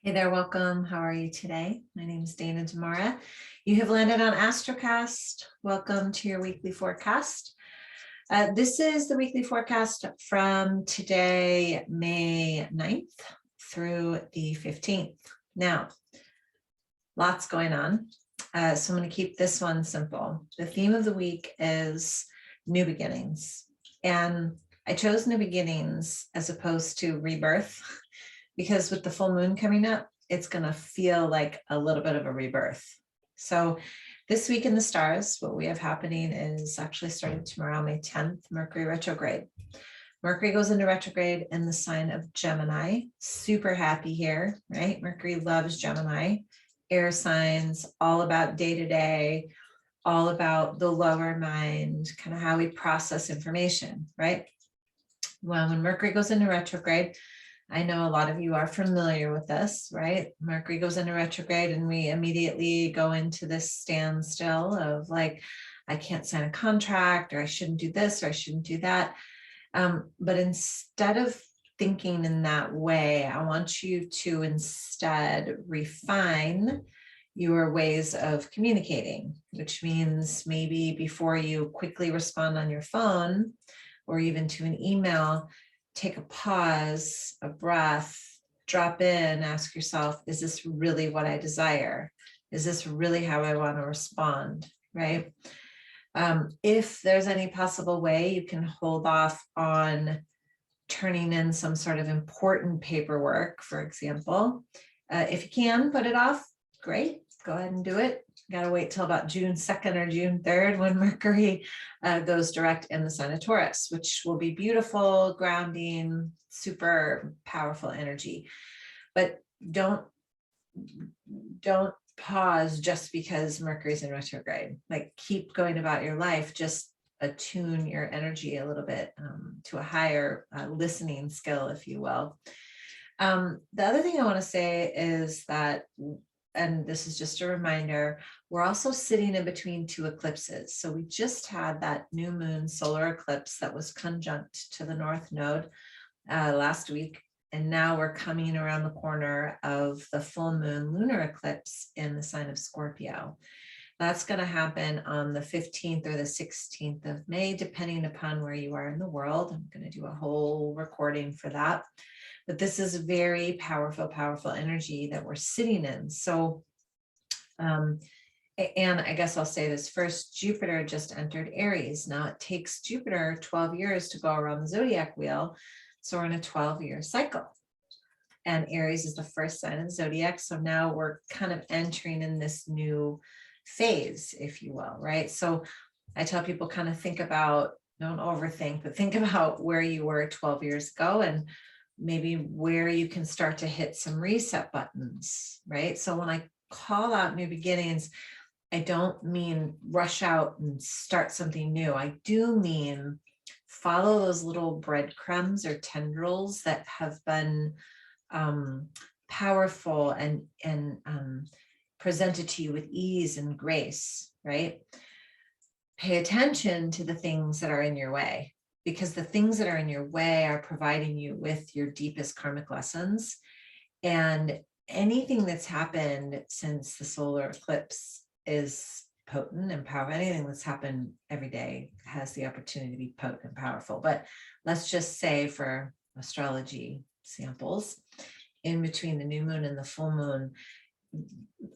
Hey there, welcome. How are you today? My name is Dana Damara. You have landed on Astrocast. Welcome to your weekly forecast. This is the weekly forecast from today, May 9th through the 15th. Now, lots going on. So I'm going to keep this one simple. The theme of the week is new beginnings. And I chose new beginnings as opposed to rebirth, because with the full moon coming up, it's going to feel like a little bit of a rebirth. So this week in the stars, what we have happening is actually starting tomorrow, May 10th, Mercury retrograde. Mercury goes into retrograde in the sign of Gemini. Super happy here, right? Mercury loves Gemini, air signs, all about day-to-day, all about the lower mind, kind of how we process information, right? Well, when Mercury goes into retrograde, I know a lot of you are familiar with this, right? Mercury goes into retrograde and we immediately go into this standstill of like, I can't sign a contract, or I shouldn't do this, or I shouldn't do that. But instead of thinking in that way, I want you to instead refine your ways of communicating, which means maybe before you quickly respond on your phone or even to an email, take a pause, a breath, drop in, ask yourself, is this really what I desire? Is this really how I want to respond, right? If there's any possible way you can hold off on turning in some sort of important paperwork, for example, if you can put it off, great, go ahead and do it. Got to wait till about June 2nd or June 3rd when Mercury goes direct in the sign of Taurus, which will be beautiful, grounding, super powerful energy. But don't pause just because Mercury's in retrograde. Like, keep going about your life. Just attune your energy a little bit to a higher listening skill, if you will. The other thing I want to say is that, and this is just a reminder, we're also sitting in between two eclipses. So we just had that new moon solar eclipse that was conjunct to the North Node last week. And now we're coming around the corner of the full moon lunar eclipse in the sign of Scorpio. That's going to happen on the 15th or the 16th of May, depending upon where you are in the world. I'm going to do a whole recording for that. But this is very powerful, powerful energy that we're sitting in. So, and I guess I'll say this first, Jupiter just entered Aries. Now it takes Jupiter 12 years to go around the Zodiac wheel. So we're in a 12-year cycle. And Aries is the first sign of the Zodiac. So now we're kind of entering in this new phase, if you will, right? So I tell people kind of think about, don't overthink, but think about where you were 12 years ago and maybe where you can start to hit some reset buttons, right? So when I call out new beginnings, I don't mean rush out and start something new. I do mean follow those little breadcrumbs or tendrils that have been powerful and presented to you with ease and grace, right? Pay attention to the things that are in your way, because the things that are in your way are providing you with your deepest karmic lessons. And anything that's happened since the solar eclipse is potent and powerful. Anything that's happened every day has the opportunity to be potent and powerful. But let's just say, for astrology samples, in between the new moon and the full moon,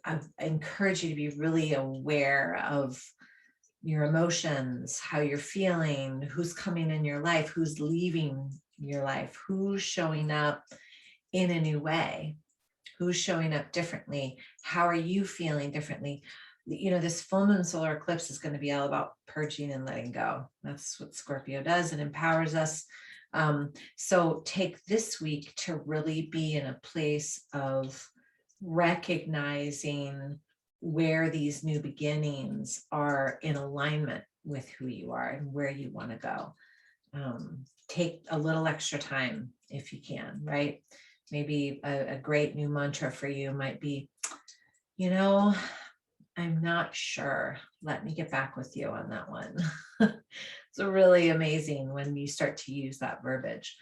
I encourage you to be really aware of your emotions, how you're feeling, who's coming in your life, who's leaving your life, who's showing up in a new way, who's showing up differently, how are you feeling differently. You know, this full moon solar eclipse is going to be all about purging and letting go. That's what Scorpio does and empowers us. So take this week to really be in a place of recognizing where these new beginnings are in alignment with who you are and where you want to go. Take a little extra time if you can, right? Maybe a great new mantra for you might be, you know, I'm not sure. Let me get back with you on that one. It's really amazing when you start to use that verbiage.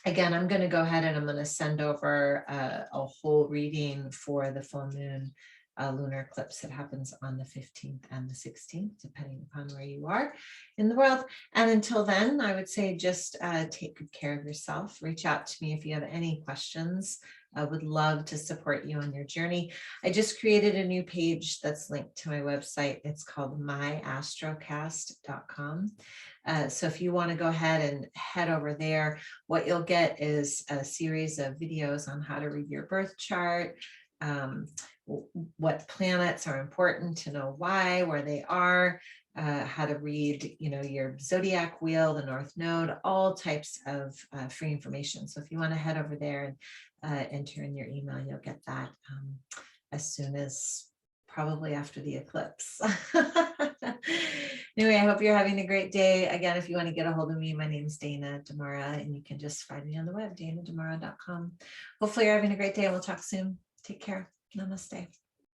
Again, I'm going to go ahead and I'm going to send over a whole reading for the full moon lunar eclipse that happens on the 15th and the 16th, depending upon where you are in the world. And until then, I would say just take good care of yourself. Reach out to me if you have any questions. I would love to support you on your journey. I just created a new page that's linked to my website. It's called myastrocast.com. So if you want to go ahead and head over there, what you'll get is a series of videos on how to read your birth chart, what planets are important to know why, where they are, how to read, your zodiac wheel, the North Node, all types of free information. So if you want to head over there and enter in your email, you'll get that as soon as probably after the eclipse. Anyway, I hope you're having a great day. Again, if you want to get a hold of me, my name is Dana Demara, and you can just find me on the web, danademara.com. Hopefully you're having a great day, and we'll talk soon. Take care. Namaste.